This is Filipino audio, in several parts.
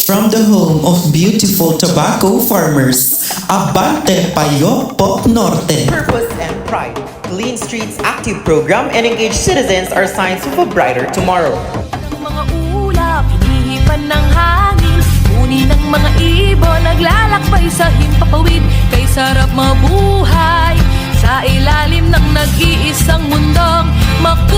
From the home of beautiful tobacco farmers, Abante Payo, Pok Norte. Purpose and pride. Clean Streets Active Program and engaged citizens are signs of a brighter tomorrow. Mga ulap, hinihipan ng hangin. Uni ng mga ibon, naglalakbay sa himpapawid. Kay sarap mabuhay sa ilalim ng nag-iisang mundong makulay.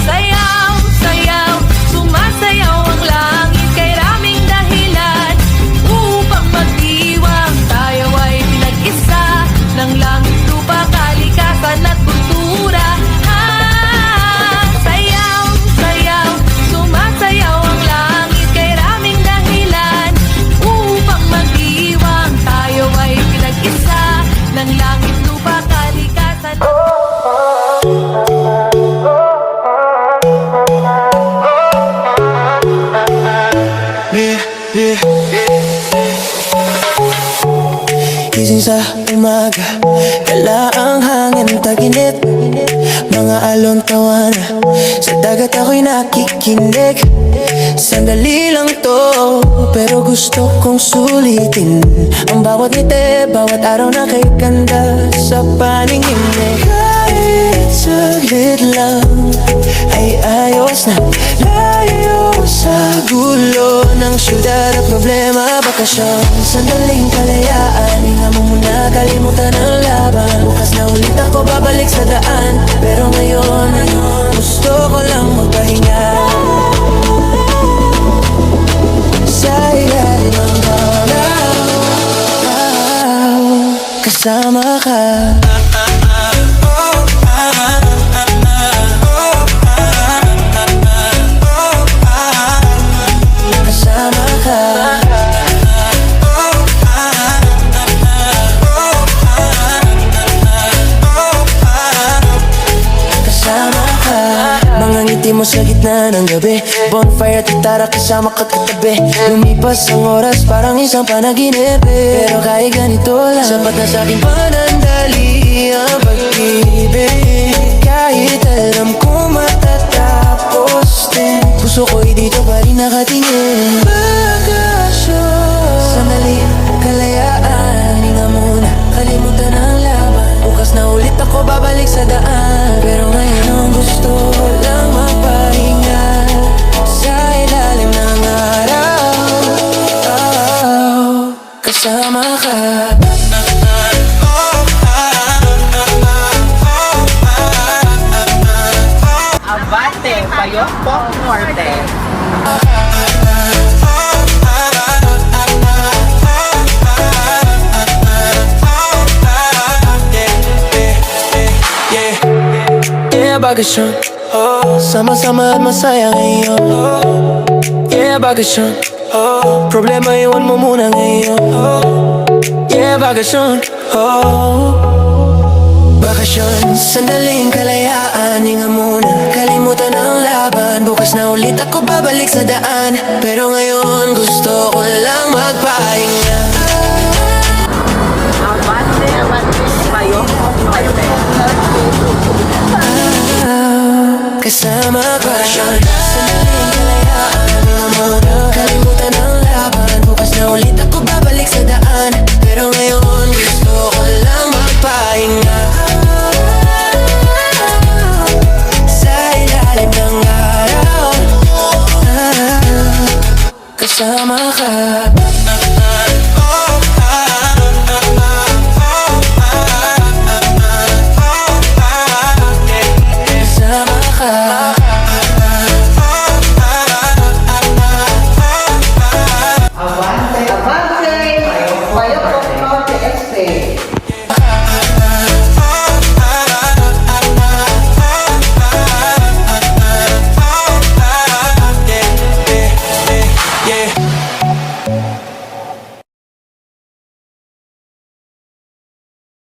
Sayaw, sayaw, sumasayaw ang langit. Kay raming dahilan upang magdiwang. Tayo ay pinag-isa ng langit, lupa, kalikasan at kultura. Sayaw, sayaw, sumasayaw ang langit. Kay raming dahilan upang magdiwang. Tayo ay pinag-isa ng langit, lupa, kalikasan at Gising sa umaga, kala ang hangin taginip. Mga alon tawana, sa dagat ako'y nakikinig. Sandali lang to, pero gusto kong sulitin. Ang bawat ngiti, bawat araw na kay ganda sa paningin. Kahit saglit lang, ay ayos na. Layo sa gulo ng syudad at problema, bakasyon. Sandaling kalayaan, hinga mo muna, kalimutan ang laban. Bukas na ulit ako babalik sa daan, pero ngayon gusto ko lang magpahinga. Sa ilalim ng araw, kasama ka. Kasama ka. Kasama ka. Mga ngiti mo sa gitna ng gabi, bonfire at gitara kasama ka katabi. Lumipas ang oras parang isang panaginip, pero kahit ganito lang, sapat na sa'king panandali ang pag-ibig. Kahit alam ko matatapos din, puso ko'y dito pa rin nakatingin. Bakasyon, sandali, kalayaan, hinga muna, kalimutan ang laban. Bukas na ulit ako babalik sa daan, pero ngayon gusto ko lang magpahinga. Sa ilalim ng araw, kasama ka. Abante Payo, Pok Norte. Yeah, bakasyon, sama-sama at masaya ngayon. Yeah, bakasyon, problema iwan mo muna ngayon. Yeah, bakasyon, bakasyon, sandaling kalayaan, hinga muna, kalimutan ang laban. Bukas na ulit ako babalik sa daan, pero ngayon gusto ko lang magpahinga. Abante Payo, Pok Norte. Kasama ka. Sandaling kalayaan, hinga muna, kalimutan ang laban. Bukas na ulit ako babalik sa daan, pero ngayon gusto ko lang magpahinga. Sa ilalim ng araw, kasama ka.